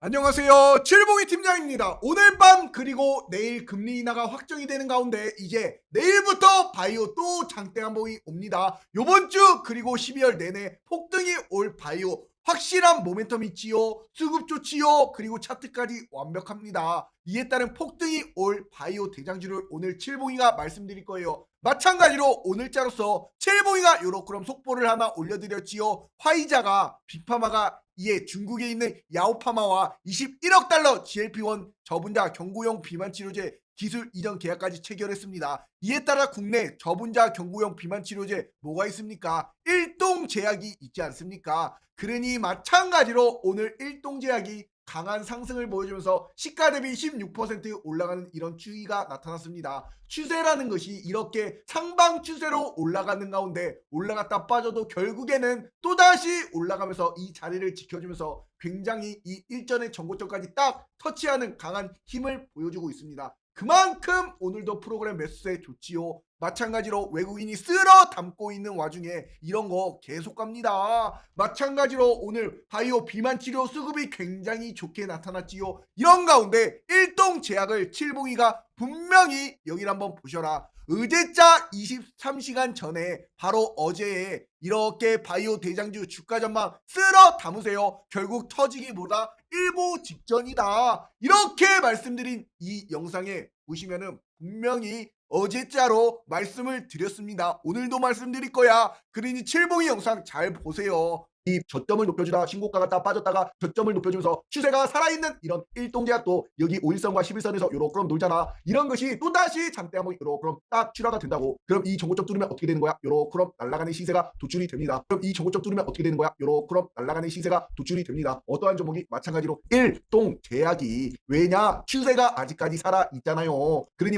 안녕하세요. 칠봉이 팀장입니다. 오늘 밤 그리고 내일 금리 인하가 확정이 되는 가운데 이제 내일부터 바이오 또 장대 한봉이 옵니다. 요번 주 그리고 12월 내내 폭등이 올 바이오 확실한 모멘텀 있지요. 수급 좋지요. 그리고 차트까지 완벽합니다. 이에 따른 폭등이 올 바이오 대장주를 오늘 칠봉이가 말씀드릴 거예요. 마찬가지로 오늘자로서 칠봉이가 요렇게 속보를 하나 올려드렸지요. 화이자가 빅파마가 이에 중국에 있는 야오파마와 21억 달러 GLP-1 저분자 경구용 비만 치료제 기술 이전 계약까지 체결했습니다. 이에 따라 국내 저분자 경구용 비만 치료제 뭐가 있습니까? 일동제약이 있지 않습니까? 그러니 마찬가지로 오늘 일동제약이 강한 상승을 보여주면서 시가 대비 16% 올라가는 이런 추이가 나타났습니다. 추세라는 것이 이렇게 상방 추세로 올라가는 가운데 올라갔다 빠져도 결국에는 또다시 올라가면서 이 자리를 지켜주면서 굉장히 이 일전의 전고점까지 딱 터치하는 강한 힘을 보여주고 있습니다. 그만큼 오늘도 프로그램 매수세 좋지요. 마찬가지로 외국인이 쓸어 담고 있는 와중에 이런 거 계속 갑니다. 마찬가지로 오늘 바이오 비만 치료 수급이 굉장히 좋게 나타났지요. 이런 가운데 일동제약을 칠봉이가 분명히 여기를 한번 보셔라. 의제자 23시간 전에 바로 어제에 이렇게 바이오 대장주 주가 전망 쓸어 담으세요. 결국 터지기보다 일보 직전이다. 이렇게 말씀드린 이 영상에 보시면은 분명히 어제자로 말씀을 드렸습니다. 오늘도 말씀드릴 거야. 그러니 칠봉이 영상 잘 보세요. 이 저점을 높여주다 신고가가 딱 빠졌다가 저점을 높여주면서 추세가 살아있는 이런 일동제약도 여기 5일선과 11선에서 요렇게 놀잖아. 이런 것이 또다시 장대 한번 요렇게 딱 출하가 된다고. 그럼 이 정고점 뚫으면 어떻게 되는 거야? 요렇게 날아가는 시세가 도출이 됩니다. 그럼 이 정고점 뚫으면 어떻게 되는 거야? 요렇게 날아가는 시세가 도출이 됩니다. 어떠한 종목이 마찬가지로 일동제약이 왜냐? 추세가 아직까지 살아있잖아요. 그러니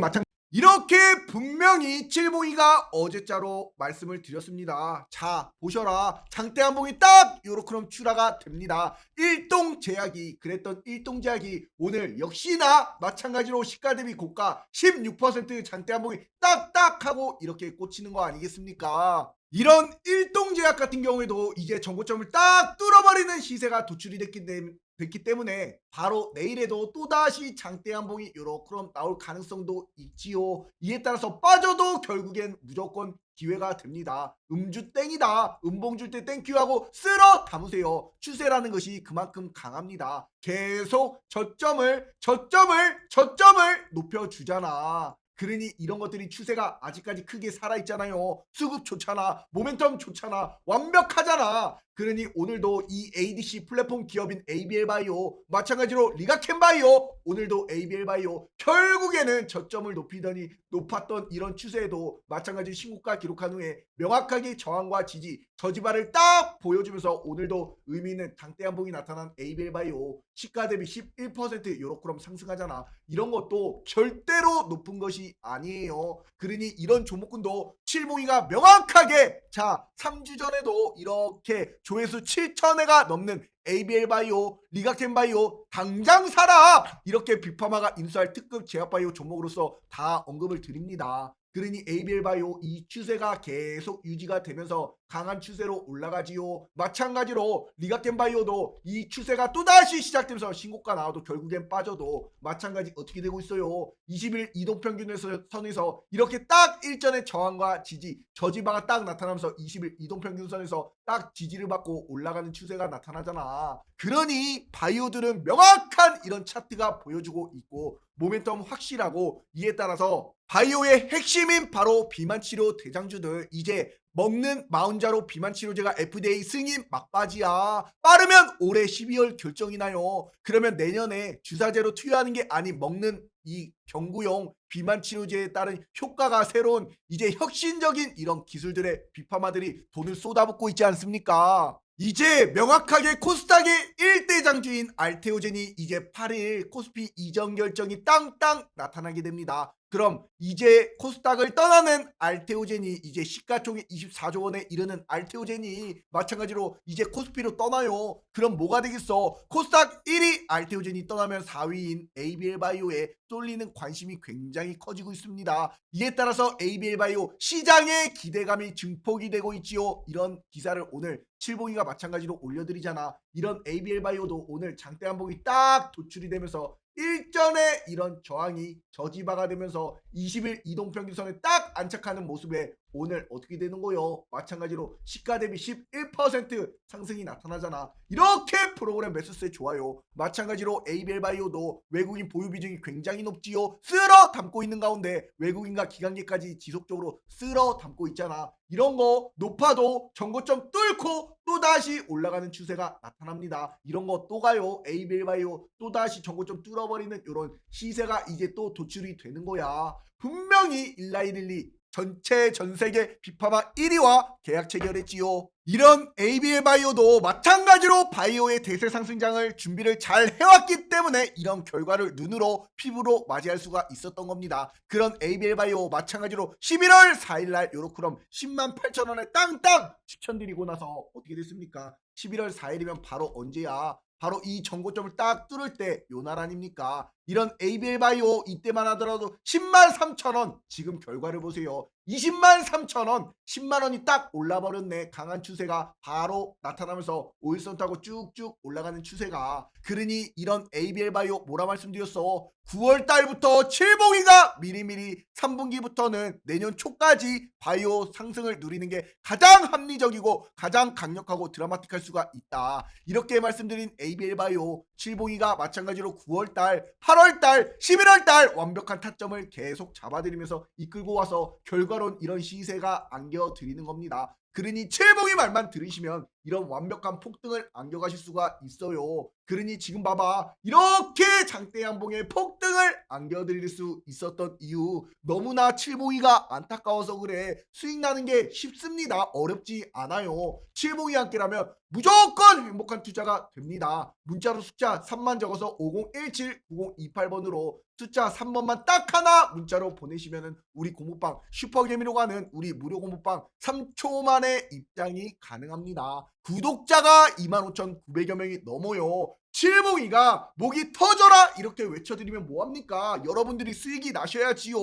이렇게 분명히 칠봉이가 어제자로 말씀을 드렸습니다. 자 보셔라. 장대 한봉이 딱 요렇게 출하가 됩니다. 일동제약이 그랬던 일동제약이 오늘 역시나 마찬가지로 시가 대비 고가 16% 장대 한봉이 딱딱하고 이렇게 꽂히는 거 아니겠습니까? 이런 일동제약 같은 경우에도 이제 정고점을 딱 뚫어버리는 시세가 도출이 됐기 때문에 바로 내일에도 또다시 장대 한봉이 요렇게 나올 가능성도 있지요. 이에 따라서 빠져도 결국엔 무조건 기회가 됩니다. 음주 땡이다. 음봉 줄 때 땡큐하고 쓸어 담으세요. 추세라는 것이 그만큼 강합니다. 계속 저점을 높여주잖아. 그러니 이런 것들이 추세가 아직까지 크게 살아있잖아요. 수급 좋잖아. 모멘텀 좋잖아. 완벽하잖아. 그러니 오늘도 이 ADC 플랫폼 기업인 ABL바이오 마찬가지로 리가켄바이오 오늘도 ABL바이오 결국에는 저점을 높이더니 높았던 이런 추세에도 마찬가지 신고가 기록한 후에 명확하게 저항과 지지 저지발을 딱 보여주면서 오늘도 의미있는 장대 한봉이 나타난 ABL바이오 시가 대비 11% 요렇게 상승하잖아. 이런 것도 절대로 높은 것이 아니에요. 그러니 이런 종목군도 칠봉이가 명확하게 자 3주 전에도 이렇게 조회수 7,000회가 넘는 ABL바이오, 리가켄바이오 당장 사라! 이렇게 빅파마가 인수할 특급 제약바이오 종목으로서 다 언급을 드립니다. 그러니 ABL바이오 이 추세가 계속 유지가 되면서 강한 추세로 올라가지요. 마찬가지로 리가켄바이오도 이 추세가 또다시 시작되면서 신고가 나와도 결국엔 빠져도 마찬가지 어떻게 되고 있어요. 20일 이동평균선에서 이렇게 딱 일전의 저항과 지지 저지바가 딱 나타나면서 20일 이동평균선에서 딱 지지를 받고 올라가는 추세가 나타나잖아. 그러니 바이오들은 명확한 이런 차트가 보여주고 있고 모멘텀 확실하고 이에 따라서 바이오의 핵심인 바로 비만치료 대장주들 이제 먹는 마운자로 비만치료제가 FDA 승인 막바지야. 빠르면 올해 12월 결정이 나요. 그러면 내년에 주사제로 투여하는 게 아닌 먹는 이 경구용 비만치료제에 따른 효과가 새로운 이제 혁신적인 이런 기술들의 빅파마들이 돈을 쏟아붓고 있지 않습니까? 이제 명확하게 코스닥의 1대 장주인 알테오젠이 이제 8일 코스피 이전 결정이 땅땅 나타나게 됩니다. 그럼 이제 코스닥을 떠나는 알테오젠이 이제 시가총액 24조 원에 이르는 알테오젠이 마찬가지로 이제 코스피로 떠나요. 그럼 뭐가 되겠어? 코스닥 1위 알테오젠이 떠나면 4위인 ABL바이오에 쏠리는 관심이 굉장히 커지고 있습니다. 이에 따라서 ABL바이오 시장의 기대감이 증폭이 되고 있지요. 이런 기사를 오늘 칠봉이가 마찬가지로 올려드리잖아. 이런 ABL바이오도 오늘 장대 한봉이 딱 도출이 되면서 일전에 이런 저항이 저지바가 되면서 20일 이동평균선에 딱 안착하는 모습에 오늘 어떻게 되는 거요? 마찬가지로 시가 대비 11% 상승이 나타나잖아. 이렇게 프로그램 매수세 좋아요. 마찬가지로 ABL바이오도 외국인 보유 비중이 굉장히 높지요. 쓸어 담고 있는 가운데 외국인과 기관계까지 지속적으로 쓸어 담고 있잖아. 이런 거 높아도 전고점 뚫고 또다시 올라가는 추세가 나타납니다. 이런 거 또 가요. ABL바이오 또다시 전고점 뚫어버리는 이런 시세가 이제 또 도출이 되는 거야. 분명히 19112 전체 전세계 비파마 1위와 계약 체결했지요. 이런 ABL바이오도 마찬가지로 바이오의 대세 상승장을 준비를 잘 해왔기 때문에 이런 결과를 눈으로 피부로 맞이할 수가 있었던 겁니다. 그런 ABL바이오 마찬가지로 11월 4일날 요로크롬 108,000원에 땅땅 추천드리고 나서 어떻게 됐습니까? 11월 4일이면 바로 언제야? 바로 이 전고점을 딱 뚫을 때 요날 아닙니까? 이런 ABL바이오 이때만 하더라도 103,000원 지금 결과를 보세요. 203,000원 10만원이 딱 올라버렸네. 강한 추세가 바로 나타나면서 5일선 타고 쭉쭉 올라가는 추세가. 그러니 이런 ABL바이오 뭐라 말씀드렸어? 9월달부터 칠봉이가 미리미리 3분기부터는 내년 초까지 바이오 상승을 누리는 게 가장 합리적이고 가장 강력하고 드라마틱할 수가 있다. 이렇게 말씀드린 ABL바이오 칠봉이가 마찬가지로 9월달 8월달 11월달 완벽한 타점을 계속 잡아들이면서 이끌고 와서 결과론 이런 시세가 안겨드리는 겁니다. 그러니 칠봉이 말만 들으시면 이런 완벽한 폭등을 안겨가실 수가 있어요. 그러니 지금 봐봐, 이렇게 장대 양봉의 폭등을 안겨드릴 수 있었던 이유, 너무나 칠봉이가 안타까워서 그래. 수익 나는 게 쉽습니다. 어렵지 않아요. 칠봉이 함께라면 무조건 행복한 투자가 됩니다. 문자로 숫자 3만 적어서 5017-9028번으로 숫자 3번만 딱 하나 문자로 보내시면은 우리 공부방 슈퍼개미로 가는 우리 무료 공부방 3초 만에 입장이 가능합니다. 구독자가 25,900여 명이 넘어요. 칠봉이가 목이 터져라 이렇게 외쳐드리면 뭐합니까? 여러분들이 수익이 나셔야지요.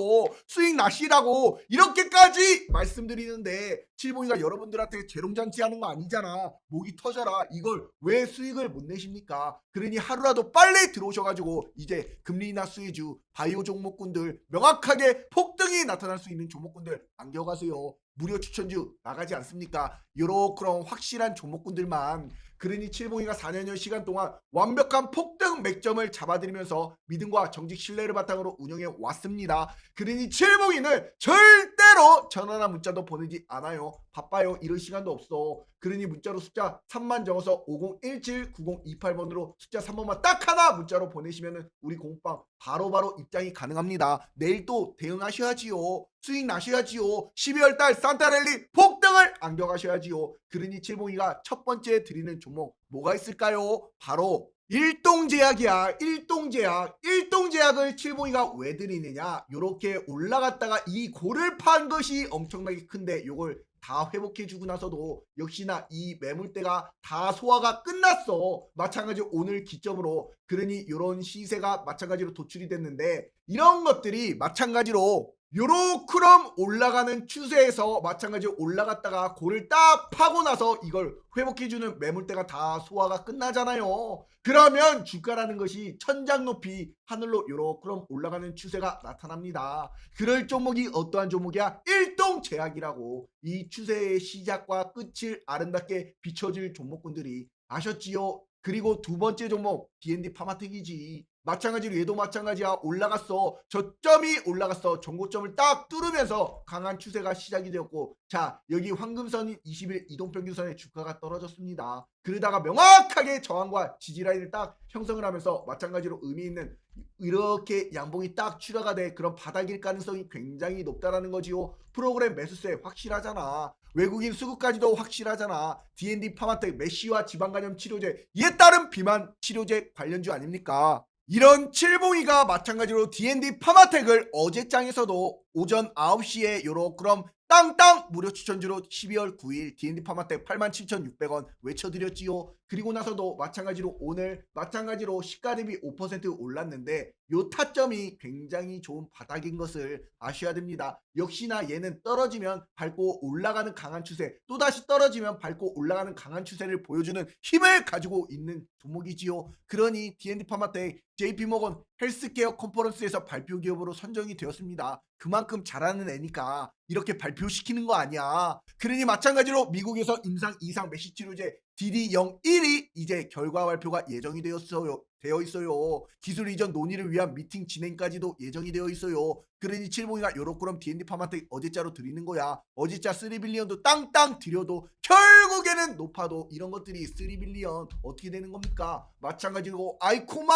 수익 나시라고 이렇게까지 말씀드리는데 칠봉이가 여러분들한테 재롱잔치 하는 거 아니잖아. 목이 터져라 이걸 왜 수익을 못 내십니까? 그러니 하루라도 빨리 들어오셔가지고 이제 금리 인하 수혜주 바이오 종목군들 명확하게 폭등이 나타날 수 있는 종목군들 안겨가세요. 무료 추천주 나가지 않습니까? 요렇게 확실한 종목군들만. 그러니 칠봉이가 4년여 시간 동안 완벽한 폭등 맥점을 잡아들이면서 믿음과 정직 신뢰를 바탕으로 운영해 왔습니다. 그러니 칠봉이는 절대로 전화나 문자도 보내지 않아요. 바빠요. 이럴 시간도 없어. 그러니 문자로 숫자 3만 적어서 5017-9028번으로 숫자 3번만 딱 하나 문자로 보내시면 우리 공부방 바로바로 입장이 가능합니다. 내일 또 대응하셔야지요. 수익 나셔야지요. 12월달 산타랠리 폭등을 안겨가셔야지요. 그러니 칠봉이가 첫 번째 드리는 종목 뭐가 있을까요? 바로 일동제약이야. 일동제약을 칠봉이가 왜 드리느냐? 요렇게 올라갔다가 이 고를 판 것이 엄청나게 큰데 요걸 다 회복해주고 나서도 역시나 이 매물대가 다 소화가 끝났어. 마찬가지로 오늘 기점으로. 그러니 이런 시세가 마찬가지로 도출이 됐는데 이런 것들이 마찬가지로 요렇게럼 올라가는 추세에서 마찬가지로 올라갔다가 고를 딱 파고 나서 이걸 회복해주는 매물대가 다 소화가 끝나잖아요. 그러면 주가라는 것이 천장 높이 하늘로 요렇게럼 올라가는 추세가 나타납니다. 그럴 종목이 어떠한 종목이야? 일동제약이라고. 이 추세의 시작과 끝을 아름답게 비춰줄 종목군들이 아셨지요? 그리고 두 번째 종목 D&D 파마텍이지. 마찬가지로 얘도 마찬가지야. 올라갔어. 저점이 올라갔어. 전고점을 딱 뚫으면서 강한 추세가 시작이 되었고, 자 여기 황금선인 20일 이동평균선의 주가가 떨어졌습니다. 그러다가 명확하게 저항과 지지라인을 딱 형성을 하면서 마찬가지로 의미 있는 이렇게 양봉이 딱 출하가 돼. 그런 바닥일 가능성이 굉장히 높다라는 거지요. 프로그램 매수세 확실하잖아. 외국인 수급까지도 확실하잖아. D&D 파마텍 메쉬와 지방간염 치료제, 이에 따른 비만 치료제 관련주 아닙니까? 이런 칠봉이가 마찬가지로 D&D 파마텍을 어제장에서도 오전 9시에 요로 그럼 땅땅 무료 추천주로 12월 9일 D&D 파마텍 87,600원 외쳐드렸지요. 그리고 나서도 마찬가지로 오늘 마찬가지로 시가 대비 5% 올랐는데 요 타점이 굉장히 좋은 바닥인 것을 아셔야 됩니다. 역시나 얘는 떨어지면 밟고 올라가는 강한 추세, 또다시 떨어지면 밟고 올라가는 강한 추세를 보여주는 힘을 가지고 있는 종목이지요. 그러니 D&D 파마텍 JP모건 헬스케어 컨퍼런스에서 발표 기업으로 선정이 되었습니다. 그만큼 잘하는 애니까 이렇게 발표시키는 거 아니야. 그러니 마찬가지로 미국에서 임상 이상 메시 치료제 DD01이 이제 결과 발표가 예정이 되어 있어요. 기술 이전 논의를 위한 미팅 진행까지도 예정이 되어 있어요. 그러니 칠봉이가 요렇게럼 D&D 파마텍 어제자로 드리는 거야. 어제자 3빌리언도 땅땅 드려도 결국에는 높아도 이런 것들이 3빌리언 어떻게 되는 겁니까? 마찬가지로 아이코마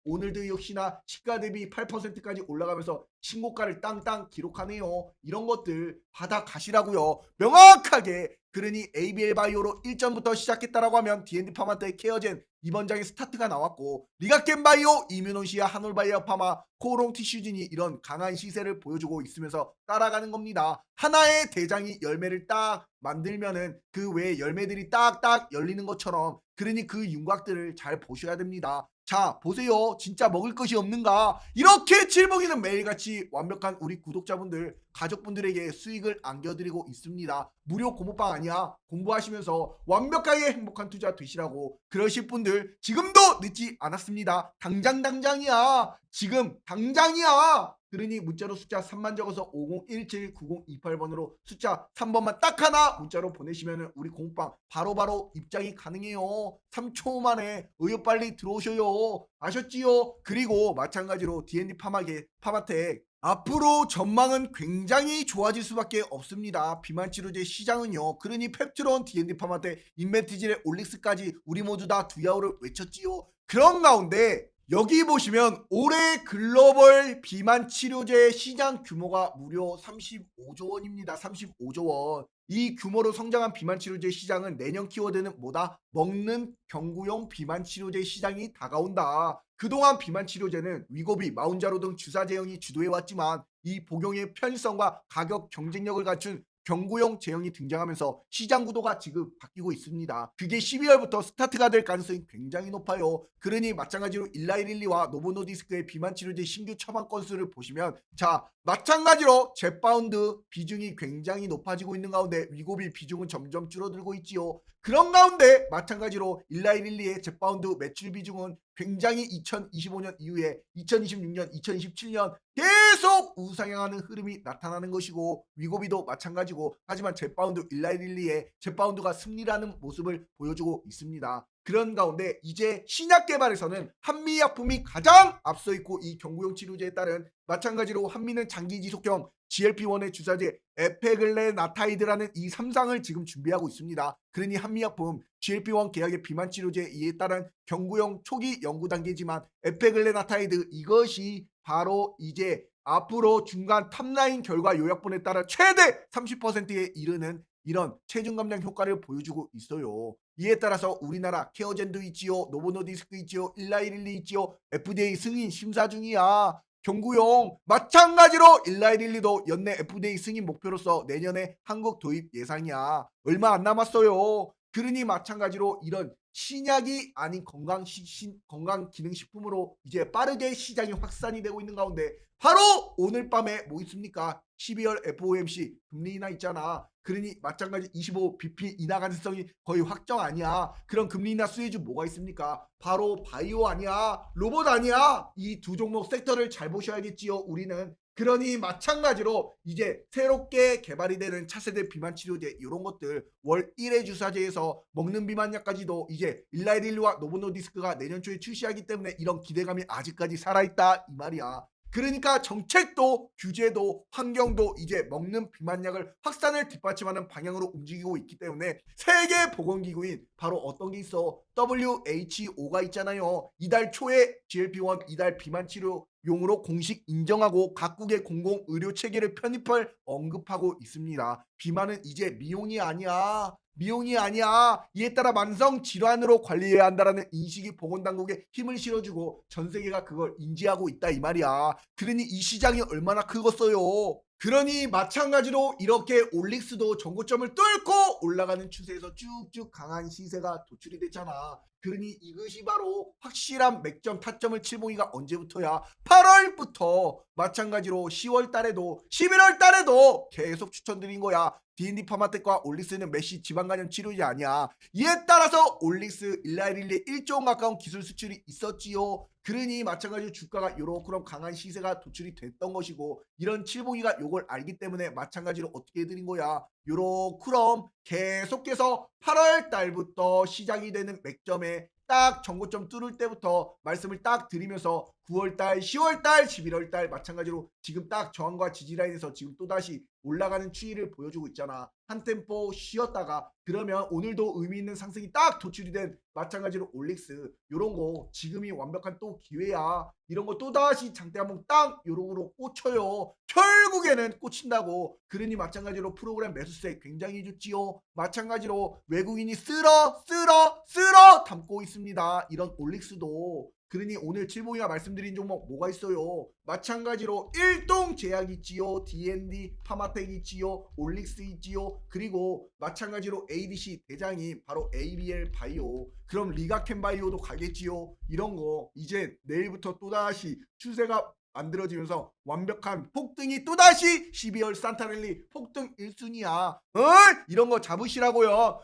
오늘도 역시나 시가 대비 8%까지 올라가면서 신고가를 땅땅 기록하네요. 이런 것들 받아 가시라고요. 명확하게. 그러니 ABL 바이오로 1점부터 시작했다라고 하면 D&D 파마텍 케어젠 이번 장에 스타트가 나왔고 리가켄 바이오, 이뮤논시아, 한올바이오 파마, 코오롱 티슈진이 이런 강한 시세를 보여주고 있으면서 따라가는 겁니다. 하나의 대장이 열매를 딱 만들면은 그 외에 열매들이 딱딱 열리는 것처럼 그러니 그 윤곽들을 잘 보셔야 됩니다. 자 보세요. 진짜 먹을 것이 없는가? 이렇게 칠봉이는 매일같이 완벽한 우리 구독자분들 가족분들에게 수익을 안겨드리고 있습니다. 무료 공부방 아니야. 공부하시면서 완벽하게 행복한 투자 되시라고. 그러실 분들 지금도 늦지 않았습니다. 당장이야. 지금 당장이야. 그러니 문자로 숫자 3만 적어서 5017-9028번으로 숫자 3번만 딱 하나 문자로 보내시면 우리 공부방 바로바로 입장이 가능해요. 3초 만에 의욕 빨리 들어오셔요. 아셨지요? 그리고 마찬가지로 D&D 파마텍 앞으로 전망은 굉장히 좋아질 수밖에 없습니다. 비만치료제 시장은요. 그러니 펩트론, D&D 파마텍, 인벤티질의 올릭스까지 우리 모두 다 두야호를 외쳤지요. 그런 가운데 여기 보시면 올해 글로벌 비만 치료제 시장 규모가 무려 35조 원입니다. 35조 원. 이 규모로 성장한 비만 치료제 시장은 내년 키워드는 뭐다? 먹는 경구용 비만 치료제 시장이 다가온다. 그동안 비만 치료제는 위고비, 마운자로 등 주사 제형이 주도해왔지만 이 복용의 편의성과 가격 경쟁력을 갖춘 경구용 제형이 등장하면서 시장 구도가 지금 바뀌고 있습니다. 그게 12월부터 스타트가 될 가능성이 굉장히 높아요. 그러니 마찬가지로 일라이릴리와 노보노디스크의 비만 치료제 신규 처방 건수를 보시면 자 마찬가지로 젯바운드 비중이 굉장히 높아지고 있는 가운데 위고비 비중은 점점 줄어들고 있지요. 그런 가운데 마찬가지로 일라이릴리의 젯바운드 매출 비중은 굉장히 2025년 이후에 2026년, 2027년 계속 우상향하는 흐름이 나타나는 것이고 위고비도 마찬가지고 하지만 젯바운드 일라이릴리의 젯바운드가 승리라는 모습을 보여주고 있습니다. 그런 가운데 이제 신약 개발에서는 한미약품이 가장 앞서 있고 이 경구용 치료제에 따른 마찬가지로 한미는 장기 지속형 GLP-1의 주사제 에페글레나타이드라는 이 3상을 지금 준비하고 있습니다. 그러니 한미약품 GLP-1 계약의 비만 치료제 이에 따른 경구용 초기 연구 단계지만 에페글레나타이드 이것이 바로 이제 앞으로 중간 탑라인 결과 요약본에 따라 최대 30%에 이르는 이런 체중 감량 효과를 보여주고 있어요. 이에 따라서 우리나라 케어젠도 있지요, 노보노디스크 있지요, 일라이릴리 있지요, FDA 승인 심사 중이야. 경구용 마찬가지로 일라이릴리도 연내 FDA 승인 목표로서 내년에 한국 도입 예상이야. 얼마 안 남았어요. 그러니 마찬가지로 이런 신약이 아닌 건강기능식품으로 이제 빠르게 시장이 확산이 되고 있는 가운데 바로 오늘 밤에 뭐 있습니까? 12월 FOMC 금리 인하 있잖아. 그러니 마찬가지 25bp 인하 가능성이 거의 확정 아니야. 그런 금리 인하 수혜주 뭐가 있습니까? 바로 바이오 아니야. 로봇 아니야. 이 두 종목 섹터를 잘 보셔야겠지요. 우리는. 그러니 마찬가지로 이제 새롭게 개발이 되는 차세대 비만 치료제 이런 것들 월 1회 주사제에서 먹는 비만약까지도 이제 일라이릴리와 노보노디스크가 내년 초에 출시하기 때문에 이런 기대감이 아직까지 살아있다 이 말이야. 그러니까 정책도 규제도 환경도 이제 먹는 비만약을 확산을 뒷받침하는 방향으로 움직이고 있기 때문에 세계보건기구인 바로 어떤 게 있어? WHO가 있잖아요. 이달 초에 GLP-1 이달 비만 치료용으로 공식 인정하고 각국의 공공 의료 체계를 편입할 언급하고 있습니다. 비만은 이제 미용이 아니야. 미용이 아니야. 이에 따라 만성 질환으로 관리해야 한다라는 인식이 보건당국에 힘을 실어주고 전 세계가 그걸 인지하고 있다 이 말이야. 그러니 이 시장이 얼마나 크겠어요. 그러니 마찬가지로 이렇게 올릭스도 전고점을 뚫고 올라가는 추세에서 쭉쭉 강한 시세가 도출이 됐잖아. 그러니 이것이 바로 확실한 맥점 타점을 칠봉이가 언제부터야? 8월부터 마찬가지로 10월 달에도 11월 달에도 계속 추천드린 거야. D&D 파마텍과 올릭스는 메시 지방간염 치료제 아니야. 이에 따라서 올릭스 일라일리에 1조 원 가까운 기술 수출이 있었지요. 그러니 마찬가지로 주가가 요렇게 강한 시세가 도출이 됐던 것이고, 이런 칠봉이가 요걸 알기 때문에 마찬가지로 어떻게 해드린 거야. 요렇게 계속해서 8월 달부터 시작이 되는 맥점에 딱 전고점 뚫을 때부터 말씀을 딱 드리면서 9월달, 10월달, 11월달 마찬가지로 지금 딱 저항과 지지라인에서 지금 또다시 올라가는 추이를 보여주고 있잖아. 한 템포 쉬었다가 그러면 오늘도 의미 있는 상승이 딱 도출이 된 마찬가지로 올릭스 요런 거 지금이 완벽한 또 기회야. 이런 거 또다시 장대 한번 딱 요런으로 꽂혀요. 결국에는 꽂힌다고. 그러니 마찬가지로 프로그램 매수세 굉장히 좋지요. 마찬가지로 외국인이 쓸어 담고 있습니다. 이런 올릭스도. 그러니 오늘 칠봉이가 말씀드린 종목 뭐가 있어요? 마찬가지로 일동제약 있지요, D&D 파마텍 있지요, 올릭스 있지요, 그리고 마찬가지로 ADC 대장이 바로 ABL 바이오, 그럼 리가켄 바이오도 가겠지요. 이런 거 이제 내일부터 또다시 추세가 만들어지면서 완벽한 폭등이 또다시 12월 산타랠리 폭등 1순위야. 이런 거 잡으시라고요.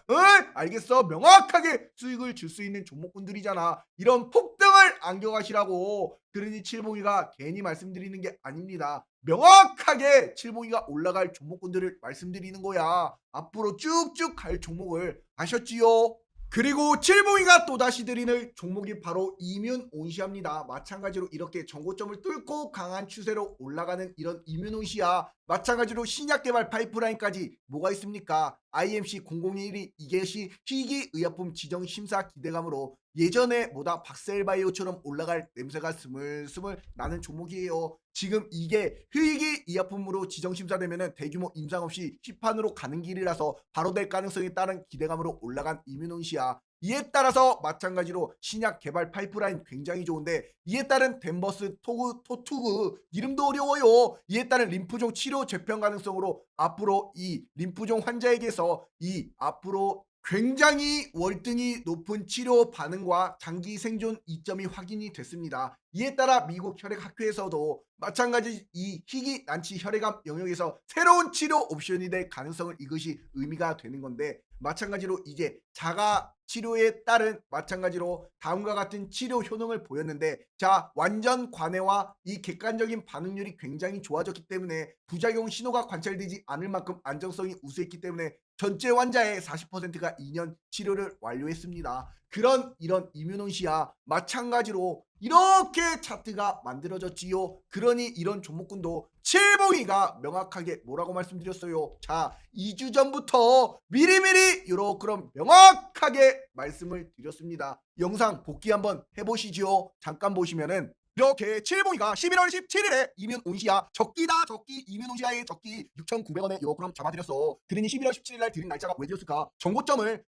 알겠어? 명확하게 수익을 줄 수 있는 종목군들이잖아. 이런 폭등을 안겨가시라고. 그러니 칠봉이가 괜히 말씀드리는 게 아닙니다. 명확하게 칠봉이가 올라갈 종목군들을 말씀드리는 거야. 앞으로 쭉쭉 갈 종목을 아셨지요? 그리고 칠봉이가 또다시 드리는 종목이 바로 이뮨온시아입니다. 마찬가지로 이렇게 전고점을 뚫고 강한 추세로 올라가는 이런 이뮨온시아, 마찬가지로 신약 개발 파이프라인까지 뭐가 있습니까? IMC 001이 이것이 희귀의약품 지정심사 기대감으로 예전에 뭐다 박셀바이오처럼 올라갈 냄새가 스물스물 나는 종목이에요. 지금 이게 희귀의약품으로 지정심사되면 대규모 임상 없이 시판으로 가는 길이라서 바로 될 가능성이 따른 기대감으로 올라간 이뮨온시아. 이에 따라서 마찬가지로 신약 개발 파이프라인 굉장히 좋은데, 이에 따른 덴버스 토투그 이름도 어려워요. 이에 따른 림프종 치료 재편 가능성으로 앞으로 이 림프종 환자에게서 이 앞으로 굉장히 월등히 높은 치료 반응과 장기 생존 이점이 확인이 됐습니다. 이에 따라 미국 혈액학회에서도 마찬가지 이 희귀 난치 혈액암 영역에서 새로운 치료 옵션이 될 가능성을 이것이 의미가 되는 건데, 마찬가지로 이제 자가 치료에 따른 마찬가지로 다음과 같은 치료 효능을 보였는데, 자 완전 관해와 이 객관적인 반응률이 굉장히 좋아졌기 때문에 부작용 신호가 관찰되지 않을 만큼 안정성이 우수했기 때문에 전체 환자의 40%가 2년 치료를 완료했습니다. 그런 이런 이뮨온시아 마찬가지로 이렇게 차트가 만들어졌지요. 그러니 이런 종목군도 칠봉이가 명확하게 뭐라고 말씀드렸어요. 자 2주 전부터 미리미리 그럼 명확하게 말씀을 드렸습니다. 영상 복귀 한번 해보시죠. 잠깐 보시면은 이렇게 칠봉이가 11월 17일에 이뮨온시아 적기다, 적기, 이뮨온시아의 적기 6,900원에 그럼 잡아드렸어. 그러니 11월 17일 날 드린 날짜가 왜 드렸을까? 전고점을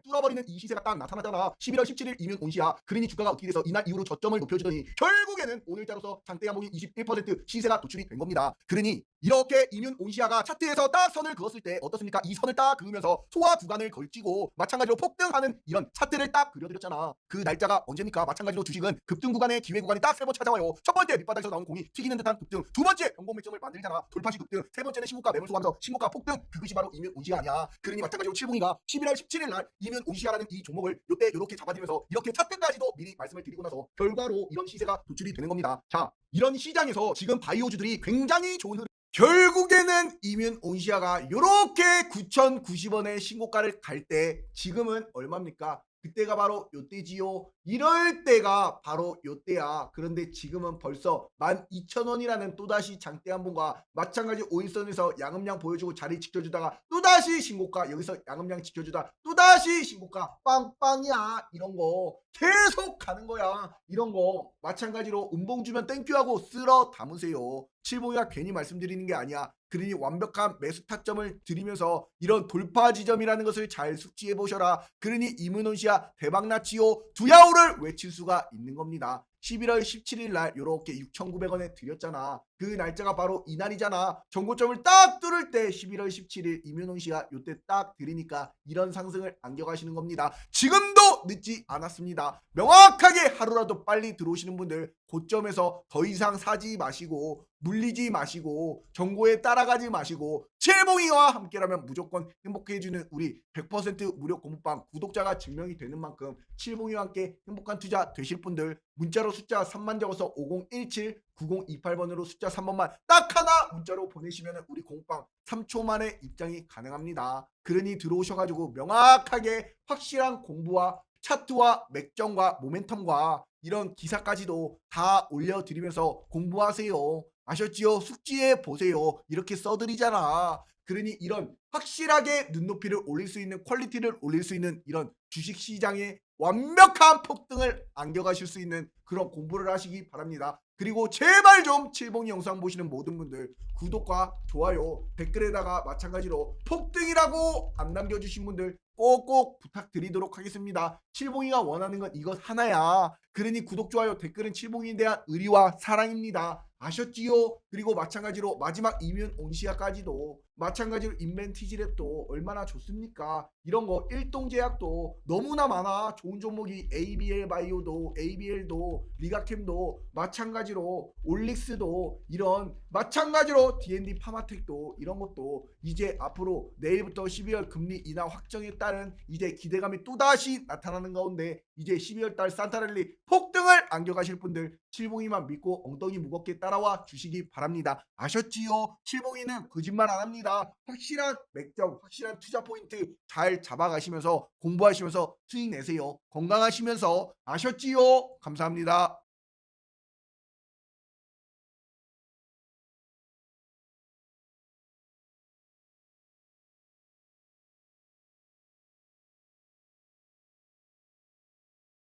뚫어버리는 이 시세가 딱 나타나잖아. 11월 17일 이뮨온시아. 그러니 주가가 어떻게 돼서 이날 이후로 저점을 높여주더니 결국에는 오늘자로서 장대 한봉이 21% 시세가 도출이 된 겁니다. 그러니 이렇게 이뮨온시아가 차트에서 딱 선을 그었을 때 어떻습니까? 이 선을 딱 그으면서 소화 구간을 걸치고 마찬가지로 폭등하는 이런 차트를 딱 그려드렸잖아. 그 날짜가 언제입니까? 마찬가지로 주식은 급등 구간의 기회 구간이 딱 세 번 찾아와요. 첫 번째 밑바닥에서 나오는 공이 튀기는 듯한 급등, 두 번째 변곡 맥점을 만들잖아. 돌파시 급등, 세 번째는 신고가 매물 쏘면서 신고가 폭등. 그것이 바로 이뮨온시아 아니야. 그러니 마찬가지로 칠봉이가 11월 17일 날 이뮨온시아라는 이 종목을 요때 요렇게 잡아들면서 이렇게 차트까지도 미리 말씀을 드리고 나서 결과로 이런 시세가 도출이 되는 겁니다. 자 이런 시장에서 지금 바이오주들이 굉장히 좋은 결국에는 이뮨온시아가 요렇게 9,090원의 신고가를 갈 때 지금은 얼마입니까? 그때가 바로 요때지요. 이럴 때가 바로 요때야. 그런데 지금은 벌써 12,000원이라는 또다시 장대 한번과 마찬가지 5일선에서 양음량 보여주고 자리 지켜주다가 또다시 신고가, 여기서 양음량 지켜주다 또다시 신고가, 빵빵이야. 이런 거 계속 가는 거야. 이런 거 마찬가지로 음봉 주면 땡큐하고 쓸어 담으세요. 칠봉이가 괜히 말씀드리는 게 아니야. 그러니 완벽한 매수 타점을 드리면서 이런 돌파 지점이라는 것을 잘 숙지해 보셔라. 그러니 이문훈 씨야 대박나치요 두야오를 외칠 수가 있는 겁니다. 11월 17일 날 요렇게 6,900원에 드렸잖아. 그 날짜가 바로 이날이잖아. 정고점을 딱 뚫을 때 11월 17일 이문훈 씨가 요때 딱 드리니까 이런 상승을 안겨가시는 겁니다. 지금도 늦지 않았습니다. 명확하게 하루라도 빨리 들어오시는 분들 고점에서 더 이상 사지 마시고 물리지 마시고 정보에 따라가지 마시고 칠봉이와 함께라면 무조건 행복해지는 우리 100% 무료 공부방 구독자가 증명이 되는 만큼 칠봉이와 함께 행복한 투자 되실 분들 문자로 숫자 3만 적어서 5017 9028번으로 숫자 3번만 딱 하나 문자로 보내시면 우리 공부방 3초 만에 입장이 가능합니다. 그러니 들어오셔가지고 명확하게 확실한 공부와 차트와 맥점과 모멘텀과 이런 기사까지도 다 올려드리면서 공부하세요. 아셨지요? 숙지해 보세요. 이렇게 써드리잖아. 그러니 이런 확실하게 눈높이를 올릴 수 있는 퀄리티를 올릴 수 있는 이런 주식시장의 완벽한 폭등을 안겨가실 수 있는 그런 공부를 하시기 바랍니다. 그리고 제발 좀 칠봉이 영상 보시는 모든 분들 구독과 좋아요 댓글에다가 마찬가지로 폭등이라고 안 남겨주신 분들 꼭꼭 부탁드리도록 하겠습니다. 칠봉이가 원하는 건 이것 하나야. 그러니 구독, 좋아요, 댓글은 칠봉이에 대한 의리와 사랑입니다. 아셨지요? 그리고 마찬가지로 마지막 이면 온시아까지도 마찬가지로 인벤티지랩도 얼마나 좋습니까? 이런 거 일동제약도 너무나 많아. 좋은 종목이 ABL 바이오도 ABL도 리가캠도 마찬가지로 올릭스도 이런 마찬가지로 D&D 파마텍도 이런 것도 이제 앞으로 내일부터 12월 금리 인하 확정에 따른 이제 기대감이 또다시 나타나는 가운데 이제 12월 달 산타랠리 폭등을 안겨가실 분들 칠봉이만 믿고 엉덩이 무겁게 따라와 주시기 바랍니다. 아셨지요? 칠봉이는 거짓말 안 합니다. 확실한 맥점, 확실한 투자 포인트 잘 잡아가시면서 공부하시면서 수익 내세요. 건강하시면서. 아셨지요? 감사합니다.